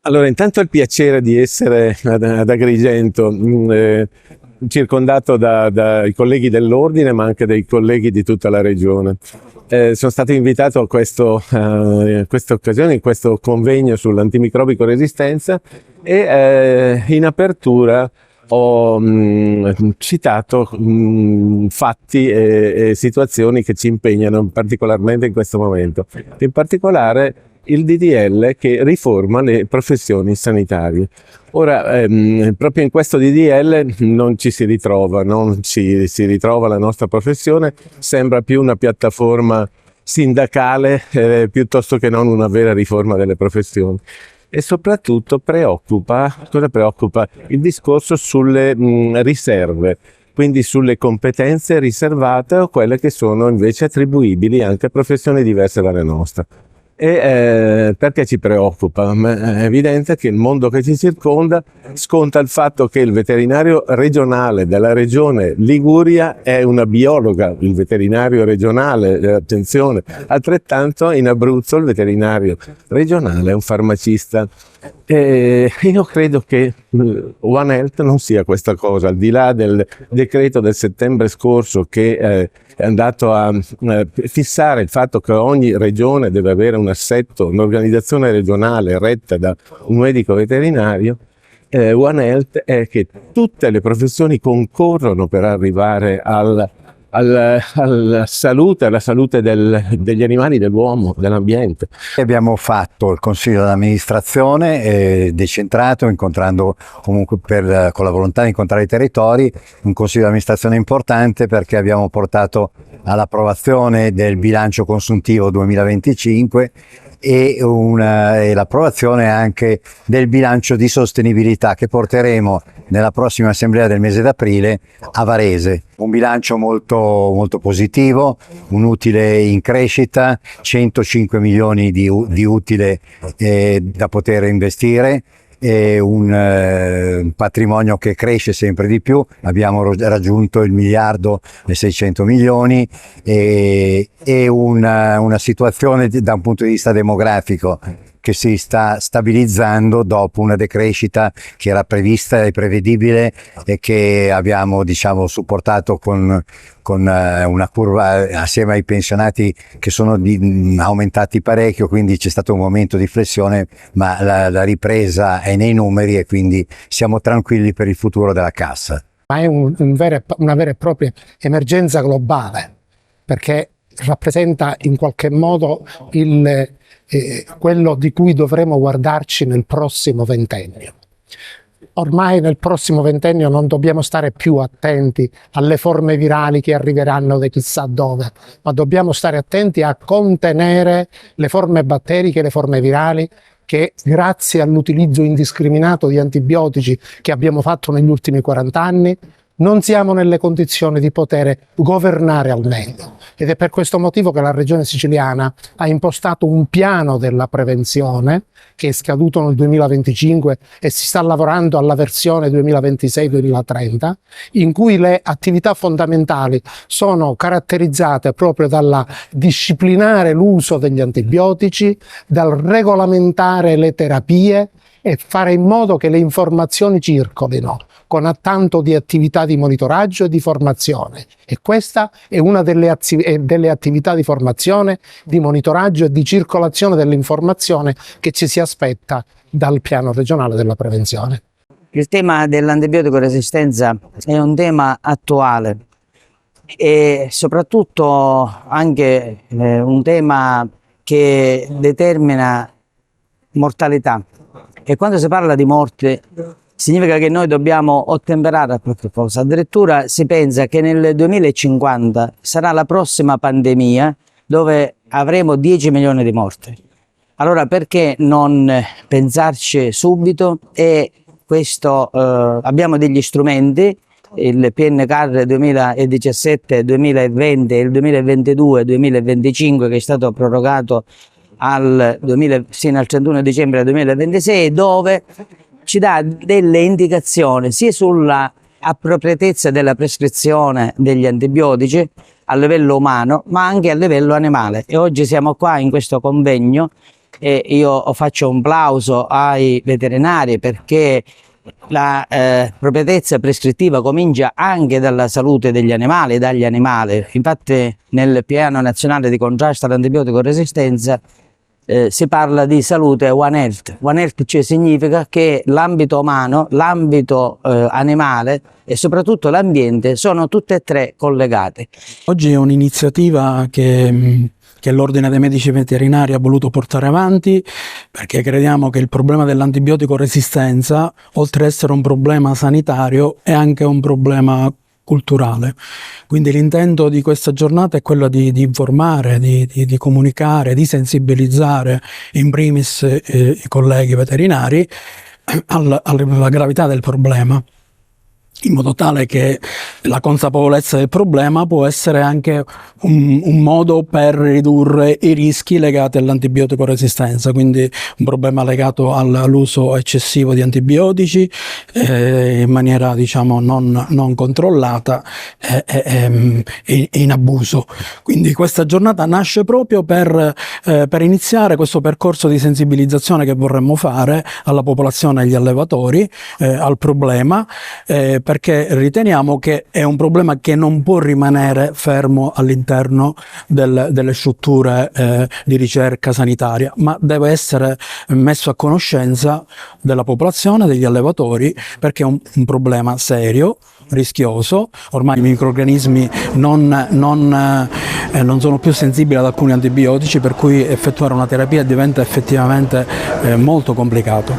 Allora, intanto il piacere di essere ad Agrigento, circondato dai colleghi dell'Ordine, ma anche dai colleghi di tutta la Regione. Sono stato invitato a questa occasione, in questo convegno sull'antimicrobico resistenza e in apertura ho citato fatti e situazioni che ci impegnano particolarmente in questo momento. In particolare il DDL che riforma le professioni sanitarie. Ora, proprio in questo DDL non ci si ritrova, non si ritrova la nostra professione, sembra più una piattaforma sindacale piuttosto che non una vera riforma delle professioni. E soprattutto cosa preoccupa? Il discorso sulle riserve, quindi sulle competenze riservate o quelle che sono invece attribuibili anche a professioni diverse dalle nostre. Perché ci preoccupa? È evidente che il mondo che ci circonda sconta il fatto che il veterinario regionale della regione Liguria è una biologa, il veterinario regionale, attenzione, altrettanto in Abruzzo il veterinario regionale è un farmacista. Io credo che One Health non sia questa cosa, al di là del decreto del settembre scorso che è andato a fissare il fatto che ogni regione deve avere un assetto, un'organizzazione regionale retta da un medico veterinario. One Health è che tutte le professioni concorrono per arrivare alla salute degli animali, dell'uomo, dell'ambiente. Abbiamo fatto il consiglio d'amministrazione decentrato, incontrando comunque con la volontà di incontrare i territori, un consiglio d'amministrazione importante perché abbiamo portato all'approvazione del bilancio consuntivo 2025 e l'approvazione anche del bilancio di sostenibilità che porteremo nella prossima assemblea del mese d'aprile a Varese. Un bilancio molto positivo, un utile in crescita, 105 milioni di utile da poter investire, un patrimonio che cresce sempre di più. Abbiamo raggiunto il 1.600 milioni e una situazione da un punto di vista demografico che si sta stabilizzando dopo una decrescita che era prevista e prevedibile e che abbiamo supportato con una curva assieme ai pensionati che sono aumentati parecchio, quindi c'è stato un momento di flessione, ma la ripresa è nei numeri e quindi siamo tranquilli per il futuro della cassa. Ma è una vera e propria emergenza globale, perché rappresenta in qualche modo quello di cui dovremo guardarci nel prossimo ventennio. Ormai nel prossimo ventennio non dobbiamo stare più attenti alle forme virali che arriveranno da chissà dove, ma dobbiamo stare attenti a contenere le forme batteriche, le forme virali, che grazie all'utilizzo indiscriminato di antibiotici che abbiamo fatto negli ultimi 40 anni, non siamo nelle condizioni di poter governare al meglio. Ed è per questo motivo che la Regione Siciliana ha impostato un piano della prevenzione che è scaduto nel 2025 e si sta lavorando alla versione 2026-2030, in cui le attività fondamentali sono caratterizzate proprio dalla disciplinare l'uso degli antibiotici, dal regolamentare le terapie e fare in modo che le informazioni circolino con tanto di attività di monitoraggio e di formazione. E questa è una delle attività di formazione, di monitoraggio e di circolazione dell'informazione che ci si aspetta dal piano regionale della prevenzione. Il tema dell'antibiotico resistenza è un tema attuale e soprattutto anche un tema che determina mortalità. E quando si parla di morte significa che noi dobbiamo ottemperare a qualche cosa. Addirittura si pensa che nel 2050 sarà la prossima pandemia dove avremo 10 milioni di morti. Allora perché non pensarci subito? E questo abbiamo degli strumenti, il PNCAR 2017, 2020 e il 2022-2025 che è stato prorogato sino al 31 dicembre 2026, dove ci dà delle indicazioni sia sulla appropriatezza della prescrizione degli antibiotici a livello umano ma anche a livello animale. E oggi siamo qua in questo convegno e io faccio un plauso ai veterinari perché la appropriatezza prescrittiva comincia anche dalla salute degli animali, dagli animali. Infatti nel piano nazionale di contrasto all'antibiotico resistenza si parla di salute One Health. One Health cioè significa che l'ambito umano, l'ambito animale e soprattutto l'ambiente sono tutte e tre collegate. Oggi è un'iniziativa che l'Ordine dei Medici Veterinari ha voluto portare avanti perché crediamo che il problema dell'antibiotico resistenza, oltre ad essere un problema sanitario, è anche un problema culturale. Quindi l'intento di questa giornata è quello di informare, di comunicare, di sensibilizzare in primis i colleghi veterinari alla gravità del problema, in modo tale che la consapevolezza del problema può essere anche un modo per ridurre i rischi legati all'antibiotico resistenza, quindi un problema legato all'uso eccessivo di antibiotici in maniera diciamo non controllata e in abuso. Quindi questa giornata nasce proprio per iniziare questo percorso di sensibilizzazione che vorremmo fare alla popolazione e agli allevatori al problema, perché riteniamo che è un problema che non può rimanere fermo all'interno delle strutture di ricerca sanitaria, ma deve essere messo a conoscenza della popolazione, degli allevatori, perché è un problema serio, rischioso. Ormai i microrganismi non sono più sensibili ad alcuni antibiotici, per cui effettuare una terapia diventa effettivamente molto complicato.